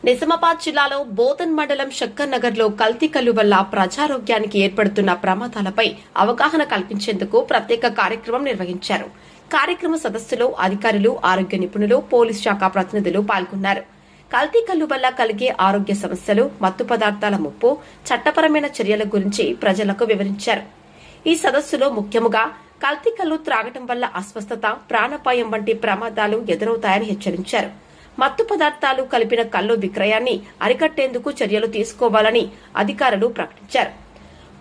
నిజామాబాద్ జిల్లాలో బోధన్ మండలం శక్కర్ నగర్ లో కల్తీ కల్లు వల్ల ప్రజారోగ్యానికి ఏర్పడుతున్న ప్రమాదాలపై అవగాహన కల్పించేందుకు ప్రత్యేక కార్యక్రమం నిర్వహించారు. కార్యక్రమ సదస్సులో అధికారులు, ఆరోగ్య నిపుణులు, పోలీస్ శాఖ ప్రతినిధులు పాల్గొన్నారు. కల్తీ కల్లు వల్ల కలిగే ఆరోగ్య సమస్యలు, మత్తు పదార్థాల ముప్పు, చట్టపరమైన చర్యల గురించి ప్రజలకు వివరించారు. ఈ సదస్సులో ముఖ్యంగా కల్తీ కల్లు త్రాగటం వల్ల అస్వస్థత, ప్రాణాపాయం వంటి ప్రమాదాలు ఎదురవుతాయని హెచ్చరించారు. మత్తు పదార్థాలు కలిపిన కల్లు విక్రయాన్ని అరికట్టేందుకు చర్యలు తీసుకోవాలని అధికారులు ప్రకటించారు.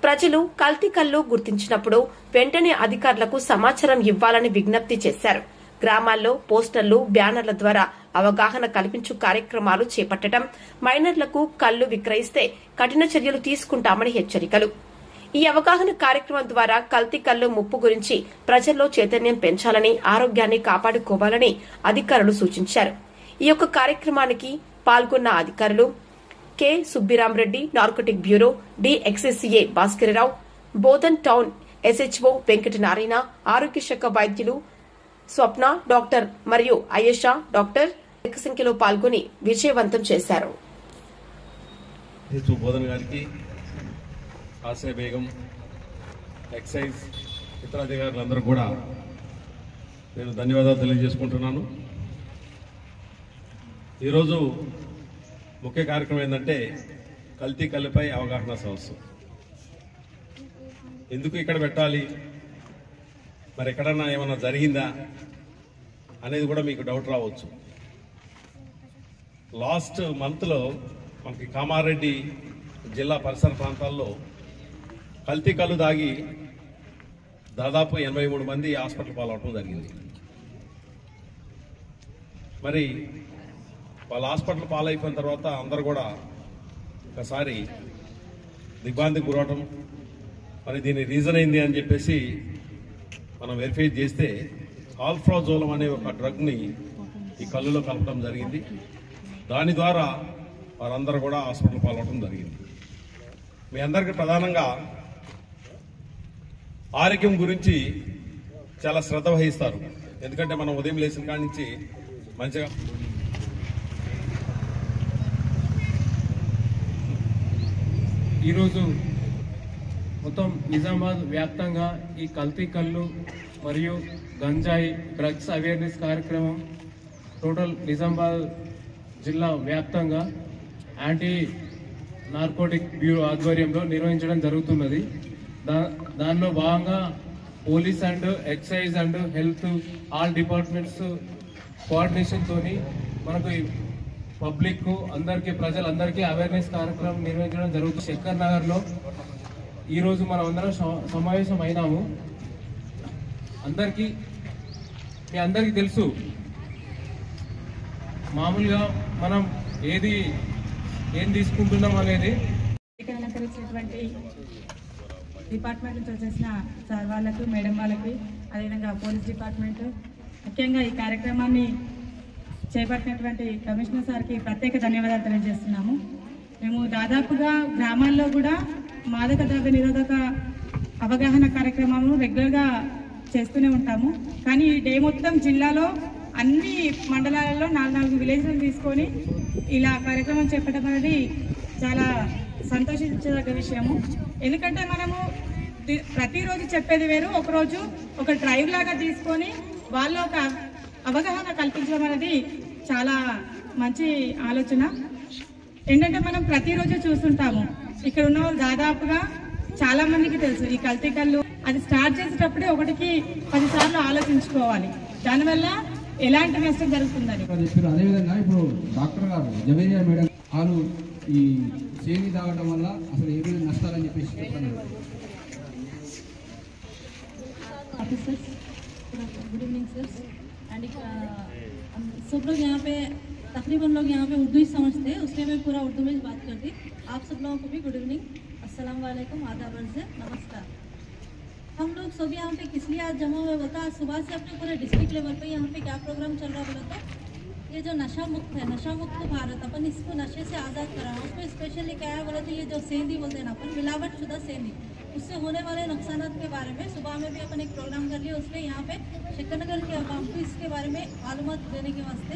ప్రజలు కల్తీ కల్లు గుర్తించినప్పుడు వెంటనే అధికారులకు సమాచారం ఇవ్వాలని విజ్ఞప్తి చేశారు. గ్రామాల్లో పోస్టర్లు, బ్యానర్ల ద్వారా అవగాహన కల్పించు కార్యక్రమాలు చేపట్టడం, మైనర్లకు కల్లు విక్రయిస్తే కఠిన చర్యలు తీసుకుంటామని హెచ్చరికలు. ఈ అవగాహన కార్యక్రమం ద్వారా కల్తీ కల్లు ముప్పు గురించి ప్రజల్లో చైతన్యం పెంచాలని, ఆరోగ్యాన్ని కాపాడుకోవాలని అధికారులు సూచించారు. ఈ యొక్క కార్యక్రమానికి పాల్గొన్న అధికారులు కె సుబ్బిరామరెడ్డి, నార్కోటిక్ బ్యూరో డిఎక్స్ఎస్సీఏ భాస్కరరావు, బోధన్ టౌన్ ఎస్హెచ్ఓ వెంకటనారాయణ, ఆరోగ్య శాఖ వైద్యులు స్వప్న, డాక్టర్ మరియు అయేషా డాక్టర్ అధిక సంఖ్యలో పాల్గొని విజయవంతం చేశారు. బోధన్ గారికి, ఆసియా బేగం, ఎక్సైజ్ ఇతర అధికారులందరూ కూడా నేను ధన్యవాదాలు తెలియజేసుకుంటున్నాను. ఈరోజు ముఖ్య కార్యక్రమం ఏంటంటే కల్తీ కల్లుపై అవగాహన సదస్సు. ఎందుకు ఇక్కడ పెట్టాలి, మరి ఎక్కడన్నా ఏమన్నా జరిగిందా అనేది కూడా మీకు డౌట్ రావచ్చు. లాస్ట్ మంత్లో మనకి కామారెడ్డి జిల్లా పరిసర ప్రాంతాల్లో కల్తీ కల్లు దాగి దాదాపు 83 మంది హాస్పిటల్ పాలవటం జరిగింది. మరి వాళ్ళ హాస్పిటల్ పాలైపోయిన తర్వాత అందరు కూడా ఒకసారి దిగ్భ్రాంతికి గురవటం, మరి దీని రీజన్ అయింది అని చెప్పేసి మనం వెరిఫై చేస్తే ఆల్ఫ్రాజోలం అనే ఒక డ్రగ్ని ఈ కల్లులో కలపడం జరిగింది. దాని ద్వారా వారందరూ కూడా హాస్పిటల్ పాలవటం జరిగింది. మీ అందరికీ ప్రధానంగా ఆరోగ్యం గురించి చాలా శ్రద్ధ వహిస్తారు. ఎందుకంటే మనం ఉదయం లేచిన కాడి నుంచి మంచిగా ఈరోజు మొత్తం నిజామాబాద్ వ్యాప్తంగా ఈ కల్తీ కల్లు మరియు గంజాయి డ్రగ్స్ అవేర్నెస్ కార్యక్రమం టోటల్ నిజామాబాద్ జిల్లా వ్యాప్తంగా యాంటీ నార్కోటిక్ బ్యూరో ఆధ్వర్యంలో నిర్వహించడం జరుగుతున్నది. దానిలో భాగంగా police and excise and health all departments కోఆర్డినేషన్తో మనకు పబ్లిక్ అందరికీ, ప్రజలందరికీ అవేర్నెస్ కార్యక్రమం నిర్వహించడం జరుగుతుంది. శక్కర్ నగర్లో ఈరోజు మనం అందరం సమావేశం అయినాము. మీ అందరికీ తెలుసు, మామూలుగా మనం ఏం తీసుకుంటున్నాం అనేది అలంకరించినటువంటి డిపార్ట్మెంట్ నుంచి వచ్చేసిన సార్ వాళ్ళకు, మేడం వాళ్ళకి, అదేవిధంగా పోలీస్ డిపార్ట్మెంట్, ముఖ్యంగా ఈ కార్యక్రమాన్ని చేపట్టినటువంటి కమిషనర్ సార్కి ప్రత్యేక ధన్యవాదాలు తెలియజేస్తున్నాము. మేము దాదాపుగా గ్రామాల్లో కూడా మాదక ద్రవ్య నిరోధక అవగాహన కార్యక్రమాలను రెగ్యులర్గా చేస్తూనే ఉంటాము. కానీ ఈ డే మొత్తం జిల్లాలో అన్ని మండలాలలో 4 విలేజ్లను తీసుకొని ఇలా కార్యక్రమం చేపట్టడం అనేది చాలా సంతోషించదగ్గ విషయము. ఎందుకంటే మనము ప్రతిరోజు చెప్పేది వేరు, ఒకరోజు ఒక డ్రైవ్ లాగా తీసుకొని వాళ్ళు ఒక అవగాహన కల్పించడం అనేది చాలా మంచి ఆలోచన. ఏంటంటే మనం ప్రతిరోజు చూస్తుంటాము, ఇక్కడ ఉన్న వాళ్ళు దాదాపుగా చాలా మందికి తెలుసు ఈ కల్తీ కల్లు. అది స్టార్ట్ చేసేటప్పుడే 1కి 10 సార్లు ఆలోచించుకోవాలి, దానివల్ల ఎలాంటి నష్టం జరుగుతుందని. అదేవిధంగా ఇప్పుడు డాక్టర్ గారు జవేరియా మేడం వాళ్ళు ఈ సేని తాగడం వల్ల అసలు ఏ విధంగా నష్టాలని చెప్పేసి చెప్తున్నారు. गुड इवनिंग सर एंड सब लोग यहाँ पे तकरीबन लोग यहाँ पे उर्दू ही समझते हैं, उसमें मैं पूरा उर्दू में बात करती. आप सब लोगों को भी गुड इवनिंग, अस्सलाम वालेकुम, आदाब से नमस्कार. हम लोग सब यहाँ पे किस लिए आज जमा हुए बता, सुबह से अपने पूरे डिस्ट्रिक्ट लेवल पे यहाँ पे क्या प्रोग्राम चल रहा है बोला तो ये जो नशा मुक्त है, नशा मुक्त भारत, अपन इसको नशे से आज़ाद कराना. उसमें स्पेशली क्या है बोला तो ये जो सेंधी बोलते हैं ना अपन, मिलावट शुदा सेंधी, उससे होने वाले नुकसान के बारे में सुबह में भी अपन एक प्रोग्राम कर लिया. उसमें यहाँ पे शक्कर नगर के आवाम को इसके बारे में मालूमात देने के वास्ते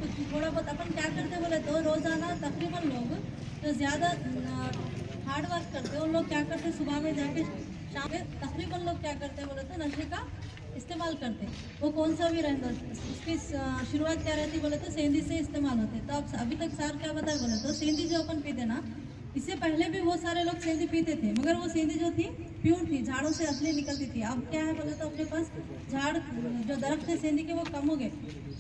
कुछ थोड़ा बहुत अपन क्या करते बोले तो रोज़ाना तकरीबन लोग जो ज़्यादा हार्ड वर्क करते हैं उन लोग क्या करते सुबह में जाके शाम में तकरीबन लोग क्या करते बोले तो नशे का इस्तेमाल करते, वो कौन सा भी रहता उसकी शुरुआत क्या रहती बोले तो सेंधी से इस्तेमाल होते। तो अब अभी तक सर क्या बताया बोले तो सेंधी जो अपन पीते ना, इससे पहले भी बहुत सारे लोग सेंधी पीते थे, मगर वो सेंधी जो थी प्योर थी, झाड़ों से असली निकलती थी। अब क्या है बोले तो अपने पास झाड़ जो दरख्त है सेंधी के वो कम हो गए,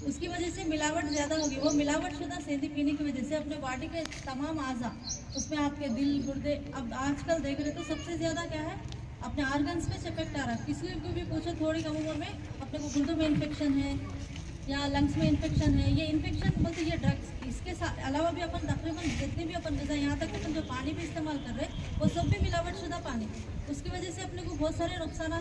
उसकी वजह से मिलावट ज़्यादा होगी। वो मिलावट शुदा सेंधी पीने की वजह से अपने बॉडी के तमाम आज़ा, उसमें आपके दिल गुर्दे, अब आजकल देख रहे तो सबसे ज़्यादा क्या है अपने ऑर्गन्स पे इफेक्ट आ रहा है। किसी को भी पूछो थोड़ी कम उम्र में अपने को गुर्दों में इन्फेक्शन है या लंग्स में इन्फेक्शन है, ये इन्फेक्शन बोलते ये ड्रग्स। इसके अलावा भी अपन तकरीबन जितने भी अपन गज़ा यहाँ तक अपन जो पानी भी इस्तेमाल कर रहे हैं वो सब भी मिलावट शुदा पानी, उसकी वजह से अपने को बहुत सारे नुकसान